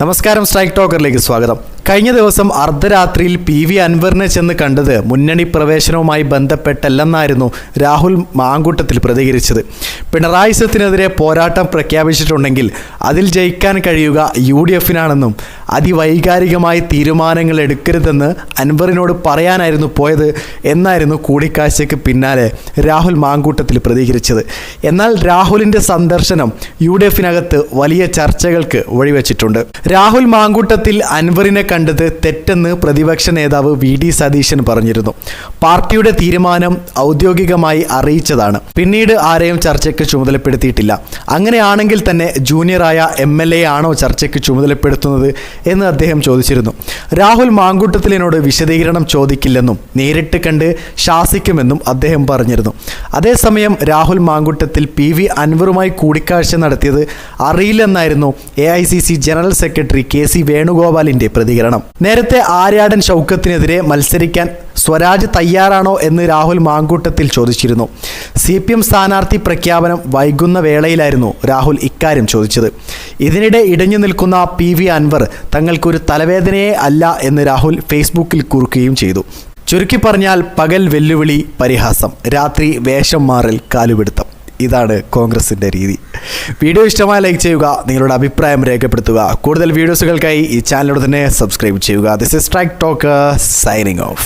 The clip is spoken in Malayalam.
നമസ്കാരം, സ്ട്രൈക്ക് ടോക്കറിലേക്ക് സ്വാഗതം. കഴിഞ്ഞ ദിവസം അർദ്ധരാത്രിയിൽ PV അൻവറിനെ ചെന്ന് കണ്ടത് മുന്നണി പ്രവേശനവുമായി ബന്ധപ്പെട്ടല്ലെന്നായിരുന്നു രാഹുൽ മാങ്കൂട്ടത്തിൽ പ്രതികരിച്ചത്. പിണറായി സത്തിനെതിരെ പോരാട്ടം പ്രഖ്യാപിച്ചിട്ടുണ്ടെങ്കിൽ അതിൽ ജയിക്കാൻ കഴിയുക UDF-നാണെന്നും അതിവൈകാരികമായി തീരുമാനങ്ങൾ എടുക്കരുതെന്ന് അൻവറിനോട് പറയാനായിരുന്നു പോയത് എന്നായിരുന്നു കൂടിക്കാഴ്ചയ്ക്ക് പിന്നാലെ രാഹുൽ മാങ്കൂട്ടത്തിൽ പ്രതികരിച്ചത്. എന്നാൽ രാഹുലിൻ്റെ സന്ദർശനം UDF-നകത്ത് വലിയ ചർച്ചകൾക്ക് വഴിവെച്ചിട്ടുണ്ട്. രാഹുൽ മാങ്കൂട്ടത്തിൽ അൻവറിനെ കണ്ടത് തെറ്റെന്ന് പ്രതിപക്ഷ നേതാവ് VD സതീശൻ പറഞ്ഞിരുന്നു. പാർട്ടിയുടെ തീരുമാനം ഔദ്യോഗികമായി അറിയിച്ചതാണ്, പിന്നീട് ആരെയും ചർച്ചയ്ക്ക് ചുമതലപ്പെടുത്തിയിട്ടില്ല. അങ്ങനെയാണെങ്കിൽ തന്നെ ജൂനിയറായ MLA ആണോ ചർച്ചയ്ക്ക് ചുമതലപ്പെടുത്തുന്നത് എന്ന് അദ്ദേഹം ചോദിച്ചിരുന്നു. രാഹുൽ മാങ്കൂട്ടത്തിലിനോട് വിശദീകരണം ചോദിക്കില്ലെന്നും നേരിട്ട് കണ്ട് ശാസിക്കുമെന്നും അദ്ദേഹം പറഞ്ഞിരുന്നു. അതേസമയം രാഹുൽ മാങ്കൂട്ടത്തിൽ PV അൻവറുമായി കൂടിക്കാഴ്ച നടത്തിയത് അറിയില്ലെന്നായിരുന്നു AICC ജനറൽ സെക്രട്ടറി KC വേണുഗോപാലിന്റെ പ്രതികരണം. നേരത്തെ ആര്യാടൻ ഷൗക്കത്തിനെതിരെ മത്സരിക്കാൻ സ്വരാജ് തയ്യാറാണോ എന്ന് രാഹുൽ മാങ്കൂട്ടത്തിൽ ചോദിച്ചിരുന്നു. CPM സ്ഥാനാർത്ഥി പ്രഖ്യാപനം വൈകുന്ന വേളയിലായിരുന്നു രാഹുൽ ഇക്കാര്യം ചോദിച്ചത്. ഇതിനിടെ ഇടഞ്ഞു നിൽക്കുന്ന PV അൻവർ തങ്ങൾക്കൊരു തലവേദനയേ അല്ല എന്ന് രാഹുൽ ഫേസ്ബുക്കിൽ കുറിക്കുകയും ചെയ്തു. ചുരുക്കി പറഞ്ഞാൽ പകൽ വെല്ലുവിളി പരിഹാസം, രാത്രി വേഷം മാറൽ കാലുപിടുത്തം. ഇതാണ് കോൺഗ്രസിൻ്റെ രീതി. വീഡിയോ ഇഷ്ടമായി ലൈക്ക് ചെയ്യുക, നിങ്ങളുടെ അഭിപ്രായം രേഖപ്പെടുത്തുക. കൂടുതൽ വീഡിയോസുകൾക്കായി ഈ ചാനലിലൂടെ തന്നെ സബ്സ്ക്രൈബ് ചെയ്യുക. This is strike talk signing off.